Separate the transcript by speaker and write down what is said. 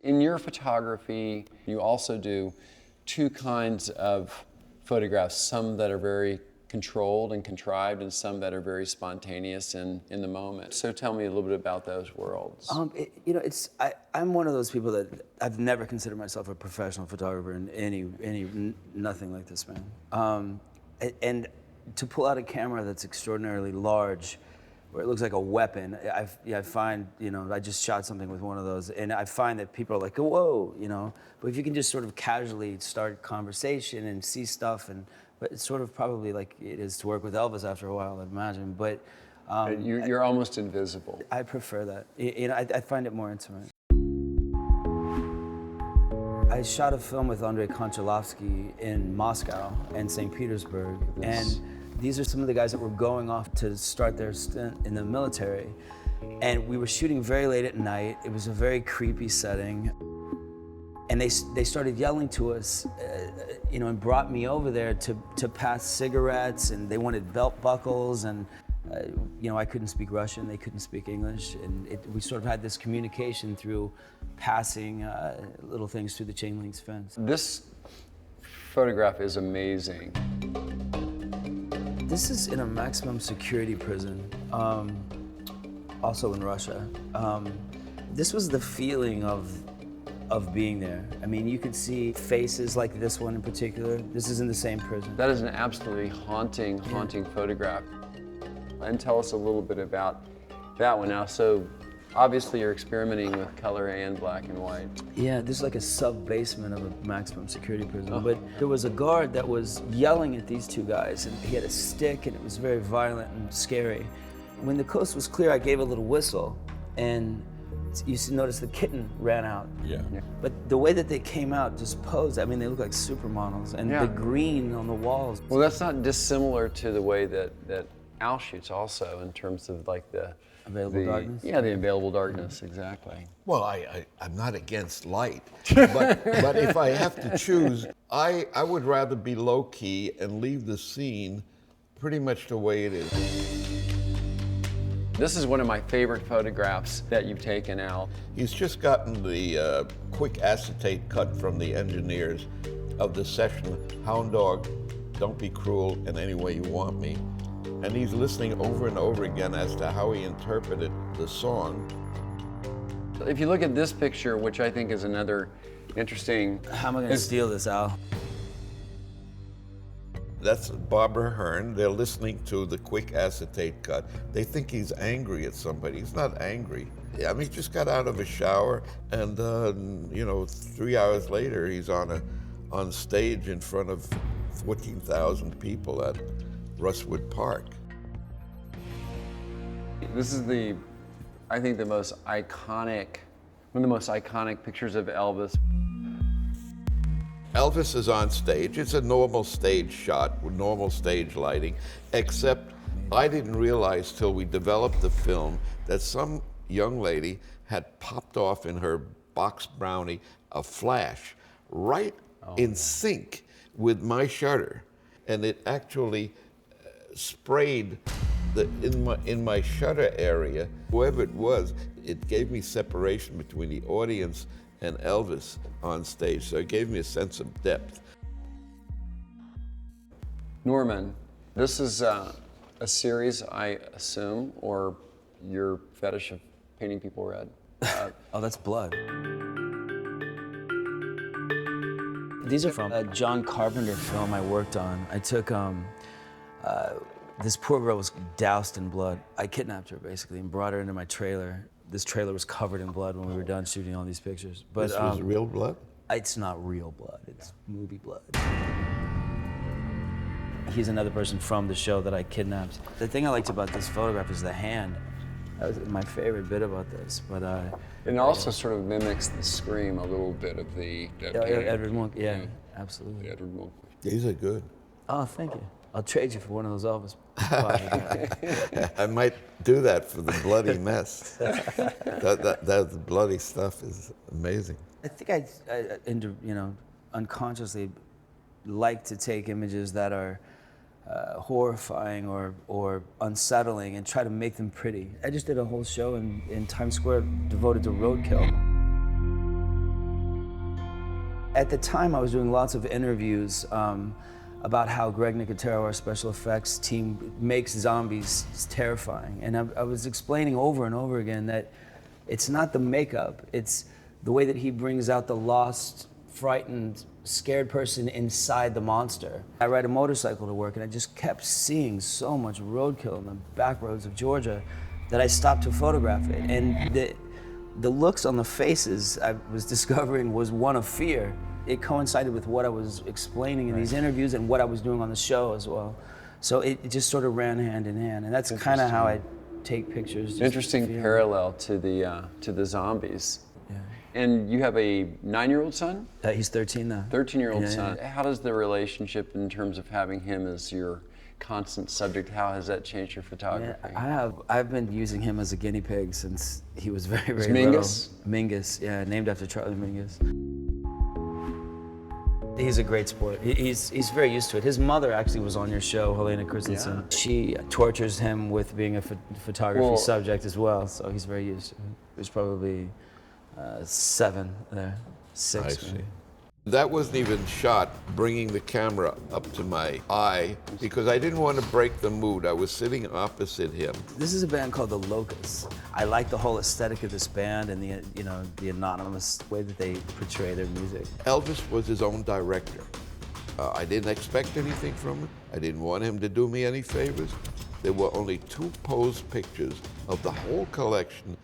Speaker 1: In your photography, you also do two kinds of photographs, some that are very controlled and contrived, and some that are very spontaneous in the moment. So tell me a little bit about those worlds.
Speaker 2: I'm one of those people that I've never considered myself a professional photographer in nothing like this, man. And to pull out a camera that's extraordinarily large, where it looks like a weapon, I find, I just shot something with one of those, and I find that people are like, whoa, but if you can just sort of casually start conversation and see stuff, but it's sort of probably like it is to work with Elvis after a while, I'd imagine, but...
Speaker 1: You're almost invisible.
Speaker 2: I prefer that. I find it more intimate. I shot a film with Andrei Konchalovsky in Moscow and St. Petersburg, and these are some of the guys that were going off to start their stint in the military. And we were shooting very late at night. It was a very creepy setting. And they started yelling to us, and brought me over there to pass cigarettes, and they wanted belt buckles, and I couldn't speak Russian, they couldn't speak English, and we sort of had this communication through passing little things through the chain link fence.
Speaker 1: This photograph is amazing.
Speaker 2: This is in a maximum security prison, also in Russia. This was the feeling of being there. I mean, you could see faces like this one in particular. This is in the same prison.
Speaker 1: That is an absolutely haunting photograph. And tell us a little bit about that one now. So obviously you're experimenting with color and black and white.
Speaker 2: Yeah, this is like a sub-basement of a maximum security prison. But there was a guard that was yelling at these two guys, and he had a stick, and it was very violent and scary. When the coast was clear, I gave a little whistle, and you notice the kitten ran out.
Speaker 3: Yeah.
Speaker 2: But the way that they came out, just posed, I mean, they look like supermodels, and the green on the walls.
Speaker 1: Well, that's not dissimilar to the way that Al shoots also, in terms of like the
Speaker 2: available darkness?
Speaker 1: Yeah, the available darkness, exactly.
Speaker 3: Well, I'm not against light, but if I have to choose, I would rather be low-key and leave the scene pretty much the way it is.
Speaker 1: This is one of my favorite photographs that you've taken, Al.
Speaker 3: He's just gotten the quick acetate cut from the engineers of the session, Hound Dog, Don't Be Cruel in Any Way You Want Me. And he's listening over and over again as to how he interpreted the song.
Speaker 1: If you look at this picture, which I think is another interesting...
Speaker 2: How am I gonna steal this, Al?
Speaker 3: That's Barbara Hearn. They're listening to the quick acetate cut. They think he's angry at somebody. He's not angry. I mean, he just got out of a shower, and 3 hours later, he's on stage in front of 14,000 people at Russwood Park.
Speaker 1: This is I think one of the most iconic pictures of Elvis.
Speaker 3: Elvis is on stage. It's a normal stage shot with normal stage lighting, except I didn't realize till we developed the film that some young lady had popped off in her box brownie a flash right in sync with my shutter, and it actually sprayed in my shutter area. Whoever it was, it gave me separation between the audience and Elvis on stage, so it gave me a sense of depth.
Speaker 1: Norman, this is a series, I assume, or your fetish of painting people red.
Speaker 2: Oh, that's blood. These are from a John Carpenter film I worked on. I took, this poor girl was doused in blood. I kidnapped her, basically, and brought her into my trailer. This trailer was covered in blood when we were done shooting all these pictures. But
Speaker 3: this was real blood?
Speaker 2: It's not real blood, it's movie blood. He's another person from the show that I kidnapped. The thing I liked about this photograph is the hand. That was my favorite bit about this, but
Speaker 1: it also sort of mimics the scream a little bit of
Speaker 2: Edward Munch, yeah, absolutely.
Speaker 1: Edward Munch.
Speaker 3: These are good.
Speaker 2: Oh, thank you. I'll trade you for one of those Elvis.
Speaker 3: I might do that for the bloody mess. that bloody stuff is amazing.
Speaker 2: I think I unconsciously like to take images that are horrifying or unsettling and try to make them pretty. I just did a whole show in Times Square devoted to roadkill. At the time, I was doing lots of interviews about how Greg Nicotero, our special effects team, makes zombies terrifying. And I was explaining over and over again that it's not the makeup, it's the way that he brings out the lost, frightened, scared person inside the monster. I ride a motorcycle to work, and I just kept seeing so much roadkill in the back roads of Georgia that I stopped to photograph it. And the looks on the faces I was discovering was one of fear. It coincided with what I was explaining in these interviews and what I was doing on the show as well. So it just sort of ran hand in hand, and that's kind of how I take pictures.
Speaker 1: Interesting parallel to the zombies.
Speaker 2: Yeah.
Speaker 1: And you have a 9-year-old son?
Speaker 2: He's 13 now.
Speaker 1: 13-year-old son. How does the relationship in terms of having him as your constant subject, how has that changed your photography?
Speaker 2: Yeah, I've been using him as a guinea pig since he was very, very
Speaker 1: Mingus?
Speaker 2: little. Mingus, yeah, named after Charlie Mingus. He's a great sport. He's very used to it. His mother actually was on your show, Helena Christensen.
Speaker 1: Yeah.
Speaker 2: She tortures him with being a photography subject as well, so he's very used to it. There's probably 7 there, 6
Speaker 3: I see.
Speaker 2: maybe.
Speaker 3: That wasn't even shot bringing the camera up to my eye because I didn't want to break the mood. I was sitting opposite him.
Speaker 2: This is a band called The Locusts. I like the whole aesthetic of this band and the anonymous way that they portray their music.
Speaker 3: Elvis was his own director. I didn't expect anything from him. I didn't want him to do me any favors. There were only 2 posed pictures of the whole collection